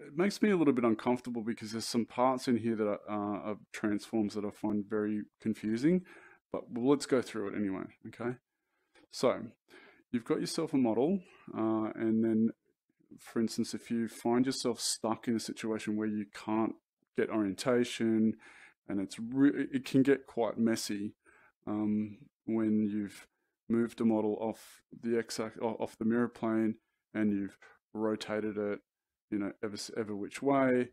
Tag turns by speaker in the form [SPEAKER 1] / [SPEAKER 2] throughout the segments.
[SPEAKER 1] it makes me a little bit uncomfortable because there's some parts in here that are transforms that I find very confusing, but let's go through it anyway, okay? So you've got yourself a model, and then, for instance, if you find yourself stuck in a situation where you can't get orientation, and it can get quite messy when you've moved a model off the off the mirror plane, and you've rotated it, you know, ever which way,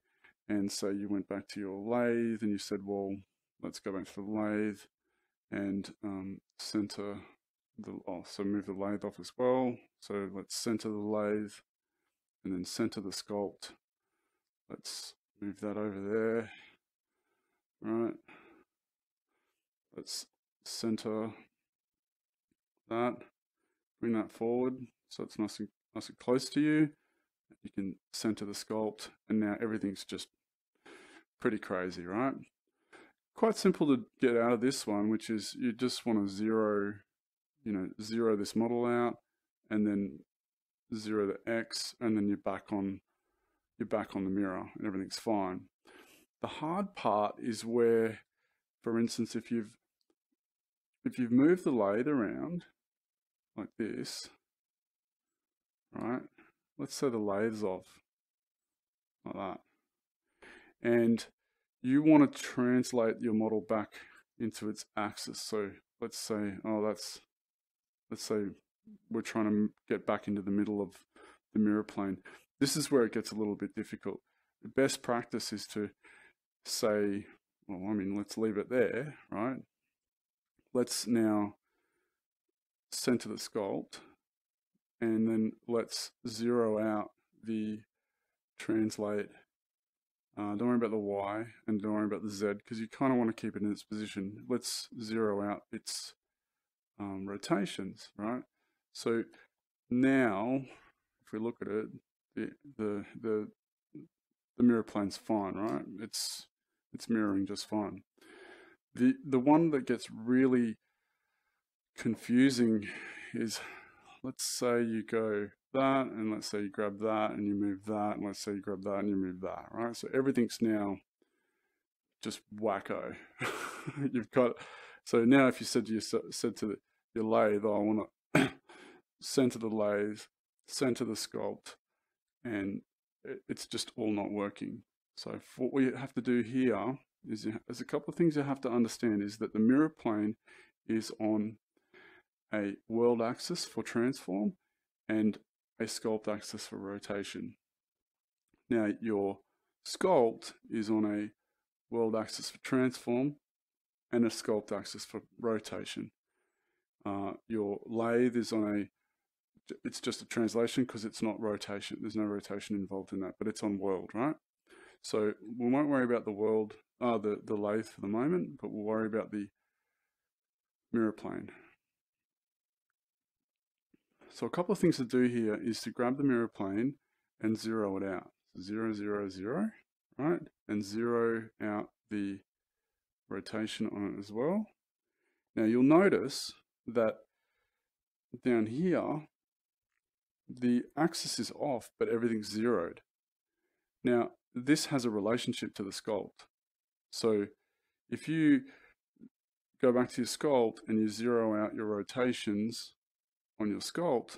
[SPEAKER 1] and so you went back to your lathe and you said, well, let's go back to the lathe and center so move the lathe off as well. So let's center the lathe and then center the sculpt. Let's move that over there. Right. Let's center that. Bring that forward so it's nice and close to you. You can center the sculpt, and now everything's just pretty crazy, right? Quite simple to get out of this one, which is you just want to zero this model out, and then zero the X, and then you're back on the mirror, and everything's fine. The hard part is where, for instance, if you've moved the lathe around like this, right? Let's say the lathe's off like that, and you want to translate your model back into its axis. So let's say, let's say we're trying to get back into the middle of the mirror plane. This is where it gets a little bit difficult. The best practice is to say, well, I mean, let's leave it there, right? Let's now center the sculpt, and then let's zero out the translate. Don't worry about the Y, and don't worry about the Z, because you kind of want to keep it in its position. Let's zero out its rotations, right? So now, if we look at it, the mirror plane's fine, right? It's mirroring just fine. The one that gets really confusing is, let's say you go that, and let's say you grab that and you move that, and let's say you grab that and you move that, right? So everything's now just wacko. You've got, so now if you said to your lathe, I want to center the lathe, center the sculpt, and it's just all not working. So what we have to do here is, there's a couple of things you have to understand, is that the mirror plane is on a world axis for transform and a sculpt axis for rotation. Now your sculpt is on a world axis for transform and a sculpt axis for rotation. Your lathe is on it's just a translation because it's not rotation. There's no rotation involved in that, but it's on world, right? So we won't worry about the world, the lathe for the moment, but we'll worry about the mirror plane. So a couple of things to do here is to grab the mirror plane and zero it out. 0, 0, 0, right? And zero out the rotation on it as well. Now you'll notice that down here, the axis is off, but everything's zeroed. Now, this has a relationship to the sculpt. So if you go back to your sculpt and you zero out your rotations on your sculpt,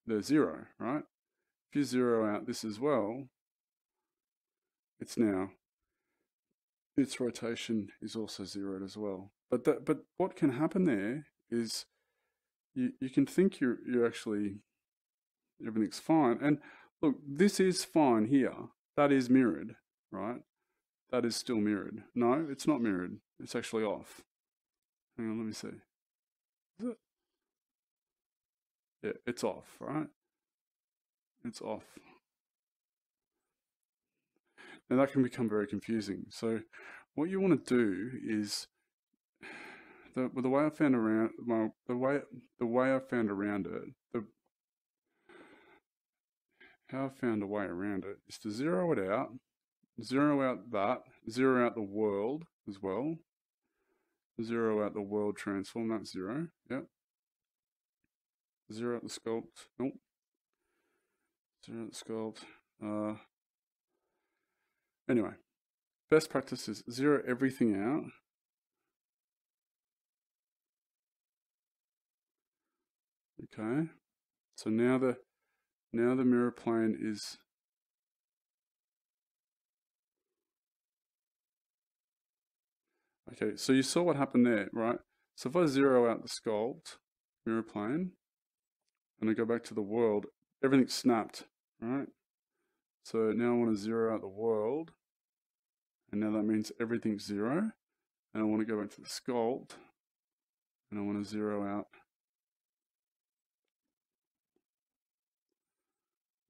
[SPEAKER 1] they're zero, right? If you zero out this as well, its rotation is also zeroed as well. But what can happen there is you can think you're actually, everything's fine. And look, this is fine here. That is mirrored, right? That is still mirrored. No, it's not mirrored. It's actually off. Hang on, let me see. Is it? Yeah, it's off, right? It's off. Now that can become very confusing. So what you want to do is, the way I found around, well, the way I found around it, how I found a way around it is to zero it out, zero out that, zero out the world as well, zero out the world transform, that's zero, yep. Zero out the sculpt, nope. Zero the sculpt. Anyway, best practice is zero everything out. Okay, so now the mirror plane is okay. So you saw what happened there, right? So if I zero out the sculpt mirror plane and I go back to the world, everything snapped, right? So now I want to zero out the world, and now that means everything's zero. And I want to go back to the sculpt, and I want to zero out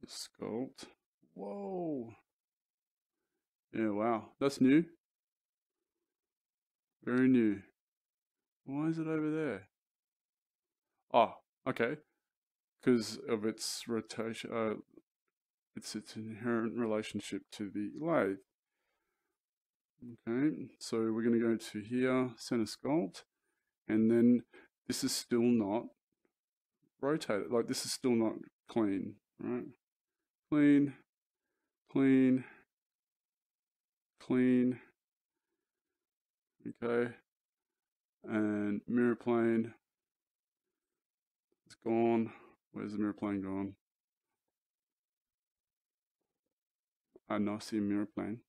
[SPEAKER 1] the sculpt. Whoa. Yeah, wow. That's new. Very new. Why is it over there? Oh, okay. Because of its rotation, it's its inherent relationship to the lathe. Okay, so we're going to go to here, center sculpt, and then this is still not rotated. Like this is still not clean, right? Clean, clean, clean. Okay, and mirror plane is gone. Where's the mirror plane gone? I now see a mirror plane.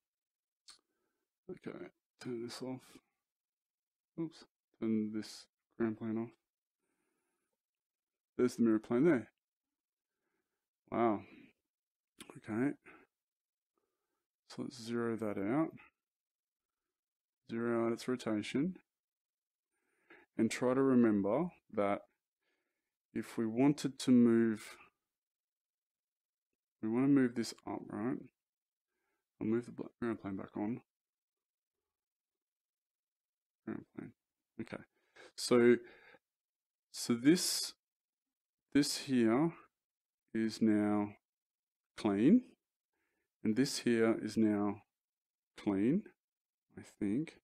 [SPEAKER 1] Okay, turn this off. Oops, turn this ground plane off. There's the mirror plane there. Wow. Okay. So let's zero that out. Zero out its rotation. And try to remember that if we wanted to move, we want to move this up, right? I'll move the ground plane back on. Ground plane. Okay. So this here is now clean, and this here is now clean, I think.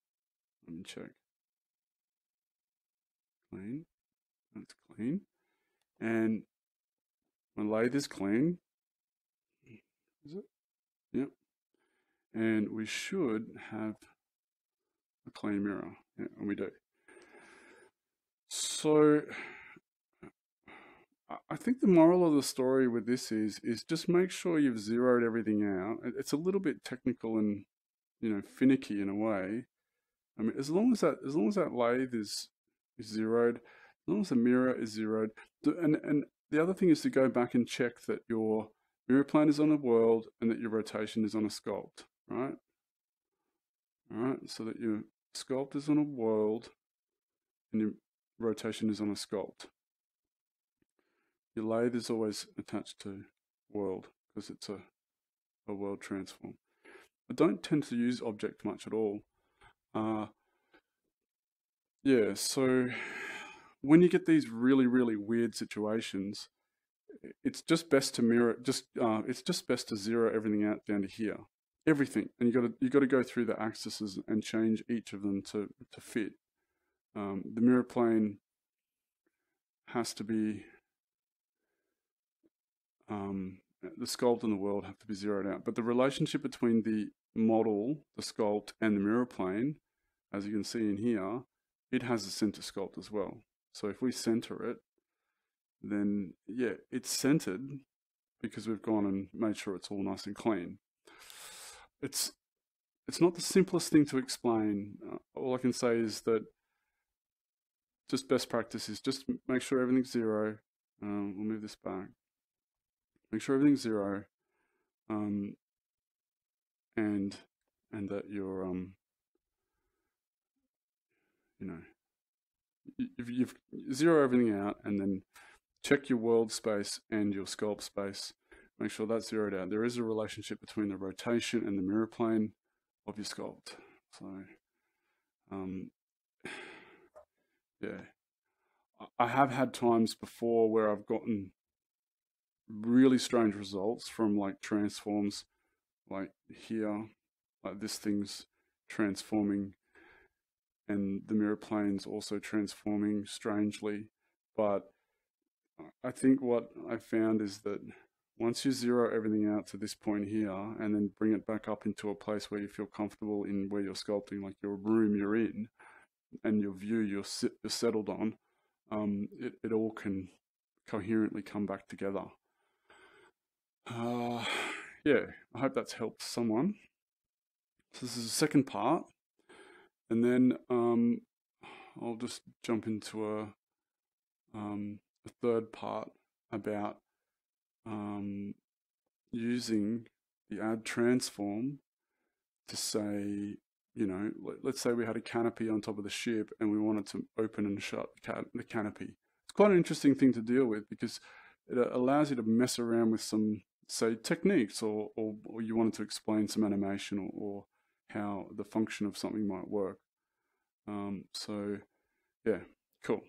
[SPEAKER 1] Let me check. Clean. That's clean. And my lathe is clean. Is it? Yep. And we should have a clean mirror. Yeah, and we do. So I think the moral of the story with this is just make sure you've zeroed everything out. It's a little bit technical and, you know, finicky in a way. I mean, as long as that lathe is zeroed, as long as the mirror is zeroed, and the other thing is to go back and check that your mirror plane is on a world and that your rotation is on a sculpt, right? All right, so that your sculpt is on a world and your rotation is on a sculpt. Your lathe is always attached to world because it's a world transform. I don't tend to use object much at all. Yeah, so when you get these really, really weird situations, it's just best to mirror. It's just best to zero everything out down to here, everything, and you got to go through the axes and change each of them to fit. The mirror plane has to be. The sculpt and the world have to be zeroed out, but the relationship between the model, the sculpt, and the mirror plane, as you can see in here, it has a center sculpt as well. So if we center it, then yeah, it's centered because we've gone and made sure it's all nice and clean. It's not the simplest thing to explain. All I can say is that just best practice is just make sure everything's zero. We'll move this back. Make sure everything's zero, and that you're you know, you've zero everything out, and then check your world space and your sculpt space. Make sure that's zeroed out. There is a relationship between the rotation and the mirror plane of your sculpt. So, yeah, I have had times before where I've gotten really strange results from like transforms, like here, like this thing's transforming and the mirror plane's also transforming strangely. But I think what I found is that once you zero everything out to this point here and then bring it back up into a place where you feel comfortable in where you're sculpting, like your room you're in and your view you're settled on, it all can coherently come back together. Yeah, I hope that's helped someone. So this is the second part, and then I'll just jump into a third part about using the add transform to say, you know, let's say we had a canopy on top of the ship and we wanted to open and shut the canopy. It's quite an interesting thing to deal with because it allows you to mess around with some, say, techniques, or you wanted to explain some animation or how the function of something might work. So yeah, cool.